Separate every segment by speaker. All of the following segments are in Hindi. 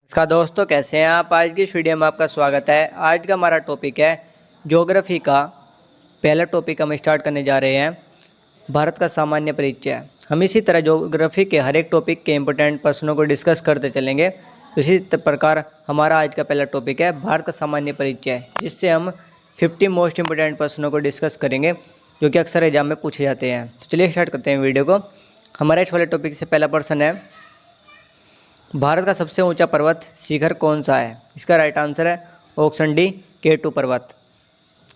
Speaker 1: नमस्कार दोस्तों, कैसे हैं आप। आज की इस वीडियो में आपका स्वागत है। आज का हमारा टॉपिक है ज्योग्राफी का। पहला टॉपिक हम स्टार्ट करने जा रहे हैं, भारत का सामान्य परिचय। हम इसी तरह ज्योग्राफी के हर एक टॉपिक के इंपॉर्टेंट प्रश्नों को डिस्कस करते चलेंगे। तो इसी प्रकार हमारा आज का पहला टॉपिक है भारत का सामान्य परिचय, जिससे हम 50 मोस्ट इंपॉर्टेंट प्रश्नों को डिस्कस करेंगे जो कि अक्सर एग्जाम में पूछे जाते हैं। तो चलिए स्टार्ट करते हैं वीडियो को। हमारे इस वाले टॉपिक से पहला प्रश्न है, भारत का सबसे ऊंचा पर्वत शिखर कौन सा है। इसका राइट आंसर है ऑप्शन डी, K2 पर्वत।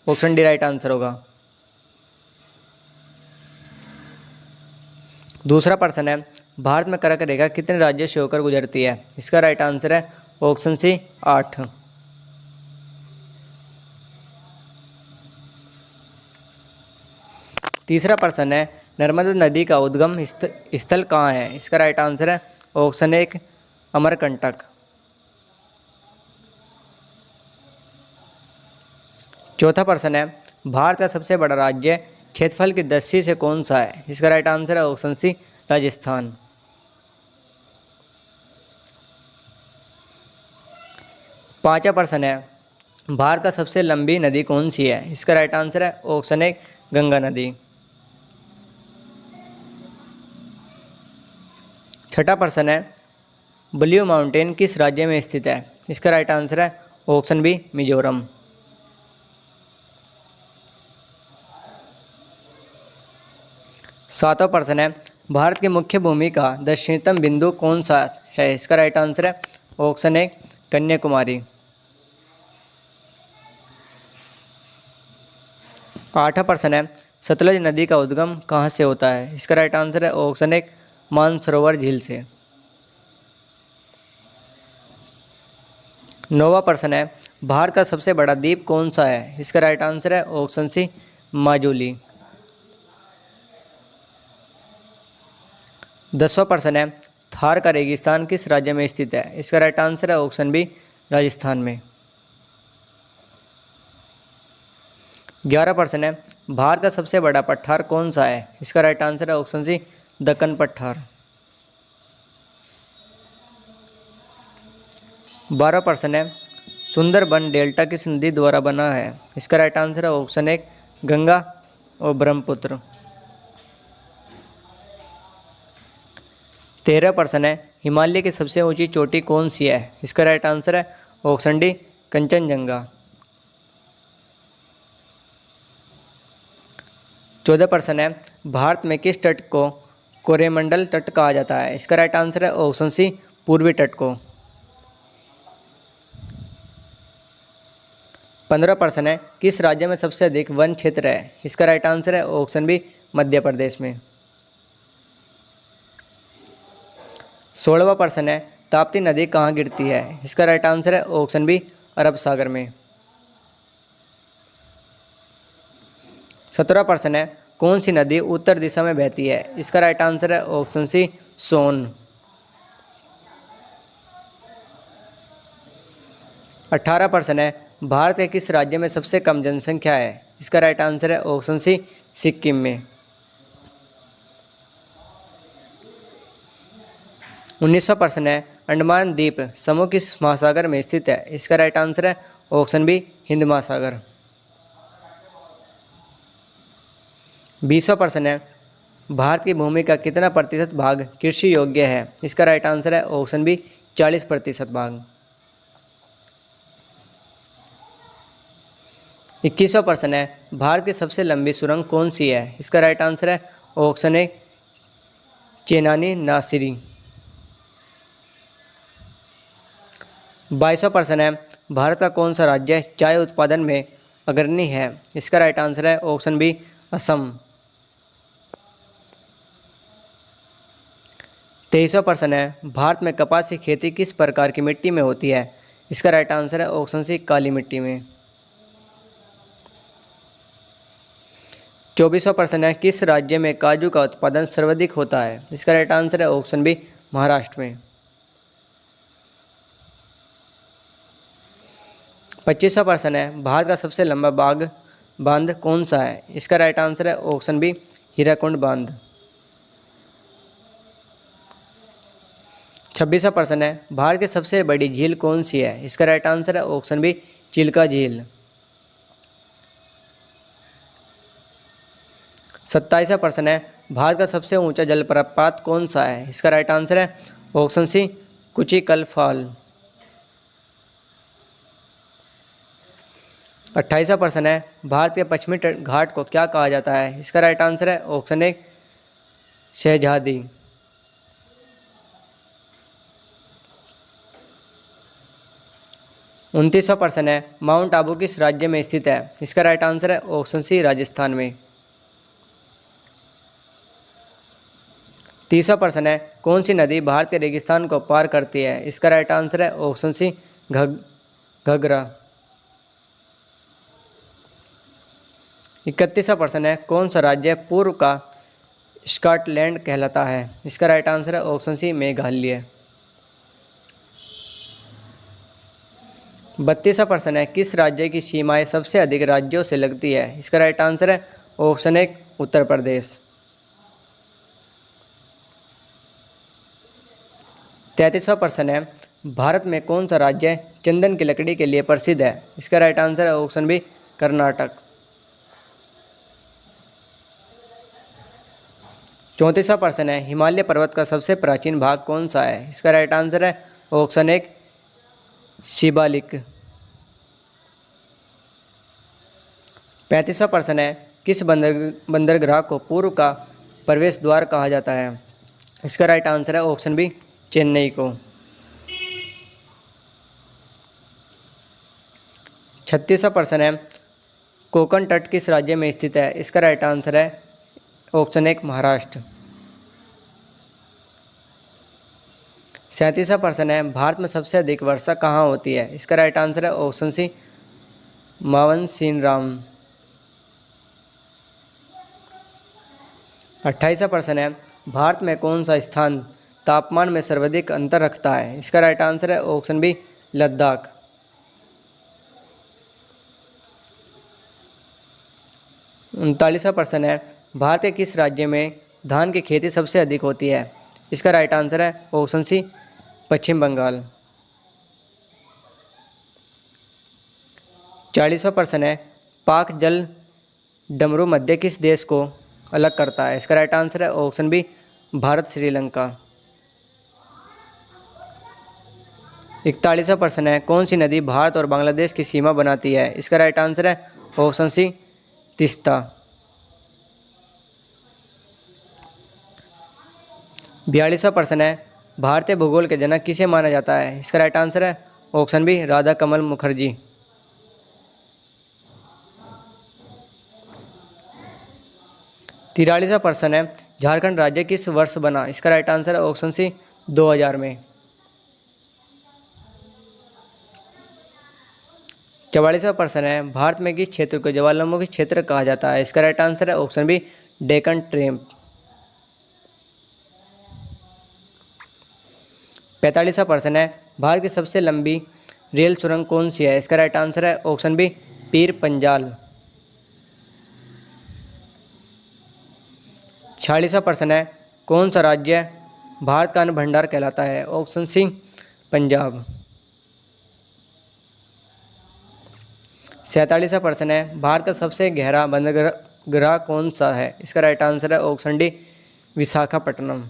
Speaker 1: ऑप्शन डी राइट आंसर होगा। दूसरा प्रश्न है, भारत में कर्क रेखा कितने राज्यों से होकर गुजरती है। इसका राइट आंसर है ऑप्शन सी, 8। तीसरा प्रश्न है, नर्मदा नदी का उद्गम स्थल कहाँ है। इसका राइट आंसर है ऑप्शन 1, अमरकंटक। चौथा प्रश्न है, भारत का सबसे बड़ा राज्य क्षेत्रफल की दृष्टि से कौन सा है। इसका राइट आंसर है ऑप्शन सी, राजस्थान। पांचवा प्रश्न है, भारत का सबसे लंबी नदी कौन सी है। इसका राइट आंसर है ऑप्शन 1, गंगा नदी। छठा प्रश्न है, ब्लू माउंटेन किस राज्य में स्थित है। इसका राइट आंसर है ऑप्शन बी, मिजोरम। सातवां प्रश्न है, भारत की मुख्य भूमि का दक्षिणतम बिंदु कौन सा है। इसका राइट आंसर है ऑप्शन 1, कन्याकुमारी। आठवां प्रश्न है, सतलज नदी का उद्गम कहाँ से होता है। इसका राइट आंसर है ऑप्शन 1, मानसरोवर झील से। नौवां प्रश्न है, भारत का सबसे बड़ा द्वीप कौन सा है। इसका राइट आंसर है ऑप्शन सी, माजुली। 10वां प्रश्न है, थार का रेगिस्तान किस राज्य में स्थित है। इसका राइट आंसर है ऑप्शन बी, राजस्थान में। 11वां प्रश्न है, भारत का सबसे बड़ा पठार कौन सा है। इसका राइट आंसर है ऑप्शन सी, दक्कन पठार। 12वां प्रश्न है, सुंदरबन डेल्टा किस नदी द्वारा बना है। इसका राइट आंसर है ऑप्शन 1, गंगा और ब्रह्मपुत्र। 13वां प्रश्न है, हिमालय की सबसे ऊंची चोटी कौन सी है। इसका राइट आंसर है ऑप्शन डी, कंचनजंगा। 14वां प्रश्न है, भारत में किस तट को कोरोमंडल तट कहा जाता है। इसका राइट आंसर है ऑप्शन सी, पूर्वी तट को। 15वां प्रश्न है, किस राज्य में सबसे अधिक वन क्षेत्र है। इसका राइट आंसर है ऑप्शन बी, मध्य प्रदेश में। 16वां प्रश्न है, ताप्ती नदी कहाँ गिरती है। इसका राइट आंसर है ऑप्शन बी, अरब सागर में। 17वां प्रश्न है, कौन सी नदी उत्तर दिशा में बहती है। इसका राइट आंसर है ऑप्शन सी, सोन। 18वां प्रश्न है, भारत के किस राज्य में सबसे कम जनसंख्या है। इसका राइट आंसर है ऑप्शन सी, सिक्किम में। 19वां प्रश्न है, अंडमान द्वीप समूह किस महासागर में स्थित है। इसका राइट आंसर है ऑप्शन बी, हिंद महासागर। 20वां प्रश्न है, भारत की भूमि का कितना प्रतिशत भाग कृषि योग्य है। इसका राइट आंसर है ऑप्शन बी, 40% भाग। 21वां प्रश्न है, भारत की सबसे लंबी सुरंग कौन सी है। इसका राइट आंसर है ऑप्शन ए, चेनानी नासिरी। 22वां प्रश्न है, भारत का कौन सा राज्य चाय उत्पादन में अग्रणी है। इसका राइट आंसर है ऑप्शन बी, असम। 23वां प्रश्न है, भारत में कपास की खेती किस प्रकार की मिट्टी में होती है। इसका राइट आंसर है ऑप्शन सी, काली मिट्टी में। 24वां प्रश्न है, किस राज्य में काजू का उत्पादन सर्वाधिक होता है। इसका राइट आंसर है ऑप्शन बी, महाराष्ट्र में। 25वां प्रश्न है, भारत का सबसे लंबा बांध कौन सा है। इसका राइट आंसर है ऑप्शन बी, हीराकुंड बांध। 26वां प्रश्न है, भारत की सबसे बड़ी झील कौन सी है? इसका राइट आंसर है ऑप्शन बी, चिल्का झील। 27वां प्रश्न है, भारत का सबसे ऊंचा जलप्रपात कौन सा है? इसका राइट आंसर है ऑप्शन सी, कुचिकल फॉल। 28वां प्रश्न है, भारत के पश्चिमी घाट को क्या कहा जाता है? इसका राइट आंसर है ऑप्शन ए, शहजादी। 29वां प्रश्न है, माउंट आबू किस राज्य में स्थित है? इसका राइट आंसर है ऑप्शन सी, राजस्थान में। 30वां प्रश्न है, कौन सी नदी भारत के रेगिस्तान को पार करती है? इसका राइट आंसर है ऑप्शन सी, घग्गरा। 31वां प्रश्न है, कौन सा राज्य पूर्व का स्कॉटलैंड कहलाता है? इसका राइट आंसर है ऑप्शन सी, मेघालय। 32वां प्रश्न है, किस राज्य की सीमाएं सबसे अधिक राज्यों से लगती है? इसका राइट आंसर है ऑप्शन ए, उत्तर प्रदेश। 33वां प्रश्न है, भारत में कौन सा राज्य चंदन की लकड़ी के लिए प्रसिद्ध है? इसका राइट आंसर है ऑप्शन बी, कर्नाटक। 34वां प्रश्न है, हिमालय पर्वत का सबसे प्राचीन भाग कौन सा है? इसका राइट आंसर है ऑप्शन ए, शिवालिक। 35वां प्रश्न है, किस बंदरगाह को पूर्व का प्रवेश द्वार कहा जाता है? इसका राइट आंसर है ऑप्शन बी, चेन्नई को। 36वां प्रश्न है, कोकण तट किस राज्य में स्थित है? इसका राइट आंसर है ऑप्शन ए, महाराष्ट्र। 37वां प्रश्न है, भारत में सबसे अधिक वर्षा कहाँ होती है? इसका राइट आंसर है ऑप्शन सी, मावनसिनराम। 28वां प्रश्न है, भारत में कौन सा स्थान तापमान में सर्वाधिक अंतर रखता है? इसका राइट आंसर है ऑप्शन बी, लद्दाख। 39वां प्रश्न है, भारत के किस राज्य में धान की खेती सबसे अधिक होती है? इसका राइट आंसर है ऑप्शन सी, पश्चिम बंगाल। 40वां प्रश्न है, पाक जल डमरू मध्य किस देश को अलग करता है? इसका राइट आंसर है ऑप्शन बी, भारत श्रीलंका। 41वां प्रश्न है, कौन सी नदी भारत और बांग्लादेश की सीमा बनाती है? इसका राइट आंसर है ऑप्शन सी, तीस्ता। 42वां प्रश्न है, भारतीय भूगोल के जनक किसे माना जाता है? इसका राइट आंसर है ऑप्शन बी, राधा कमल मुखर्जी। 43वां प्रश्न है, झारखंड राज्य किस वर्ष बना? इसका राइट आंसर है ऑप्शन सी, 2000 में। 44वां प्रश्न है, भारत में किस क्षेत्र को ज्वालामुखी क्षेत्र कहा जाता है? इसका राइट आंसर है ऑप्शन बी, डेक्कन ट्रैप। 45वां प्रश्न है, भारत की सबसे लंबी रेल सुरंग कौन सी है? इसका राइट आंसर है ऑप्शन बी, पीर पंजाल। 46वां प्रश्न है, कौन सा राज्य भारत का अन्न भंडार कहलाता है? Option C, Punjab. 47वां प्रश्न है, भारत का सबसे गहरा बंदरगाह कौन सा है? इसका राइट आंसर है ऑप्शन डी, विशाखापट्टनम।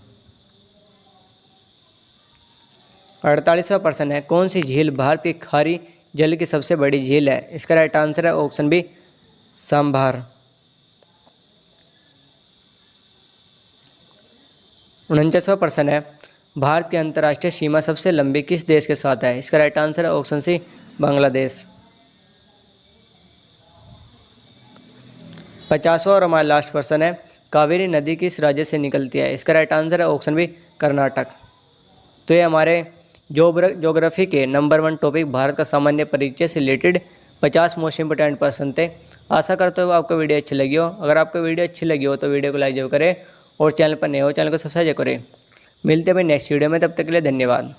Speaker 1: 48वां प्रश्न है, कौन सी झील भारत की खारी जल की सबसे बड़ी झील है? इसका राइट आंसर है ऑप्शन बी, सांभार। 49वां प्रश्न है, भारत की अंतर्राष्ट्रीय सीमा सबसे लंबी किस देश के साथ है? इसका राइट आंसर है ऑप्शन सी, बांग्लादेश। 50वां और हमारा लास्ट प्रश्न है, कावेरी नदी किस राज्य से निकलती है? इसका राइट आंसर है ऑप्शन बी, कर्नाटक। तो ये हमारे ज्योग्राफी के नंबर 1 टॉपिक भारत का सामान्य परिचय से रिलेटेड 50 मोस्ट इंपोर्टेंट प्रश्न थे। आशा करते हो आपको वीडियो अच्छी लगी हो। अगर आपको वीडियो अच्छी लगी हो तो वीडियो को लाइक जरूर करें और चैनल पर नए हो चैनल को सब्सक्राइब करें। मिलते हैं नेक्स्ट वीडियो में, तब तक के लिए धन्यवाद।